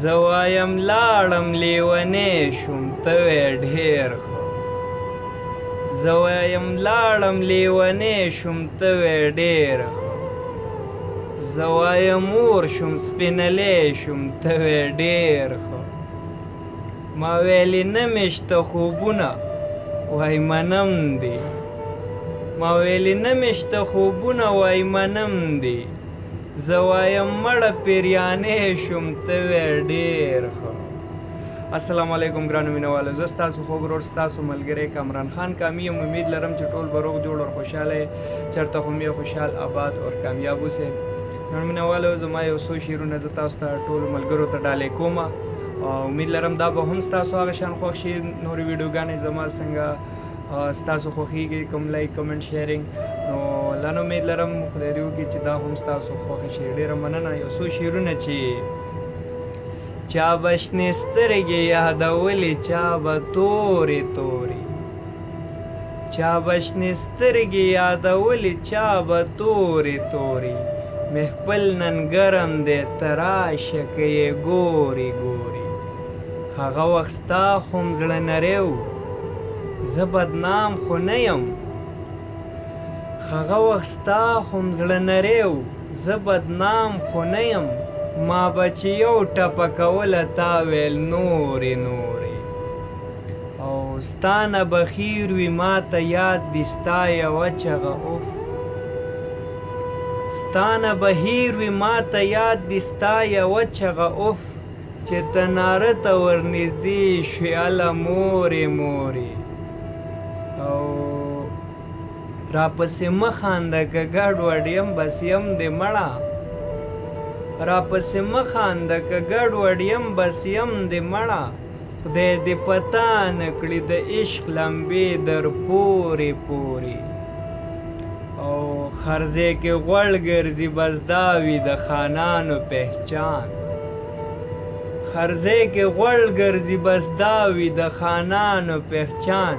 زه وایم لاړم لیونی شوم ته وې ډېر ښه زه وایم لاړم لیونی شوم ته وې ډېر ښه زه وایم مور شوم سپینلی شوم ته وې ډېر ښه ما ویلې نه مې شته خوبونه وای منم دي ما ویلې نه مې شته خوبونه وای منم دي زه وایم مړه پیریانې شوم ته وې ډېر ښه. السلام علیکم ګرانو مینهوالو، زه ستاسو خوږ ورور ستاسو ملګری کامران خان کامی یم. امید لرم چې ټول به روغ جوړ اور خوشحاله چېرته خو مې خوشحال آباد اور کامیاب اوسئ. ګرانو مینهوالو، زما یو څو شعرونه زه تاسو ته ټولو ملګرو ته ډالۍ کوم. امید لرم دا به هم ستاسو هغه شان خوښ شي. نورې ویډیوګانې زما څنګه ستاسو خوښیږي، کوم لایک کمنټ شیرینګ، نو الله نه امید لرم خدای دې وکړي چې دا هم ستاسو خوښه شي. ډېره مننه. یو څو شعرونه چې چا به شنې سترګې یادولې چا به تورې تورې چا به شنې سترګې یادولې چا به تورې تورې محفل نن ګرم دی ته راشه که یې ګورې ګورې هغه وخت ستا خو م زړه نری و زه بدنام خو نه یم هغه وخت ستا خو م زړه نری و زه بدنام خو نه یم ما به چې یو ټپه کوله تا ویل نورې نورې او ستا نه به خیر وي ما ته یاد دي ستا یوه چغه اوف ستا نه به هیر وي ما ته یاد دي ستا یوه چغه اوف چې ته ناره ته ورنږدې شوې هله مورې مورې او راپسې مه خانده که ګډوډ یم بس یم دې مړه راپسې مه خانده که ګډوډ یم بس یم دې مړه خدای دې پتا نه کړي د عشق لمبې در پورې پورې او خرځې کې غوړ ګرځي بس دا وي د خانانو پهچان خرځې کې غوړ ګرځي بس دا وي د خانانو پهچان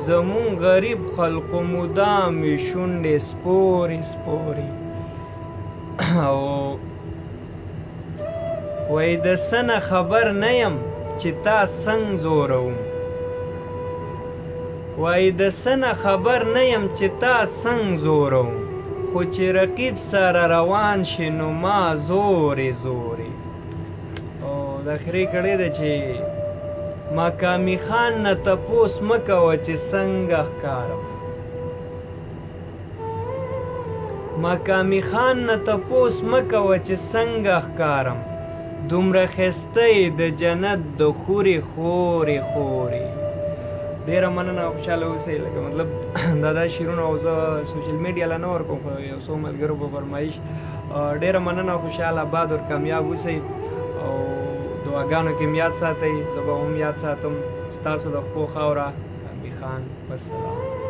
زمون غریب خلقو مدام وي شونډې سپورې سپورې او وای د څه نه خبر نه یم چې تا څنګ زوروم وای د څه نه خبر نه یم چې تا څنګ زوروم خو چې رقیب سره روان شي نو ما زورې زورې او د اخري کړی ده چې مقامي خان نه تپوس مه کوه چې څنګه ښکارم مقامي خان نه تپوس مه کوه چې څنګه ښکارم دومره ښایسته یې د جنت د خورې خورې خورې. ډېره مننه او خوشحاله اوسئ. لکه مطلب دا شعرونه او زه سوشل میډیا له نه ورکوم خو یو څو ملګرو په فرمایش. ډېره مننه او خوشحاله آباد اور کامیاب اوسئ او دعاګانو کې م یاد ساتئ. زه به هم یاد ساتم. ستاسو د پښو خاوره کامي خان. والسلام.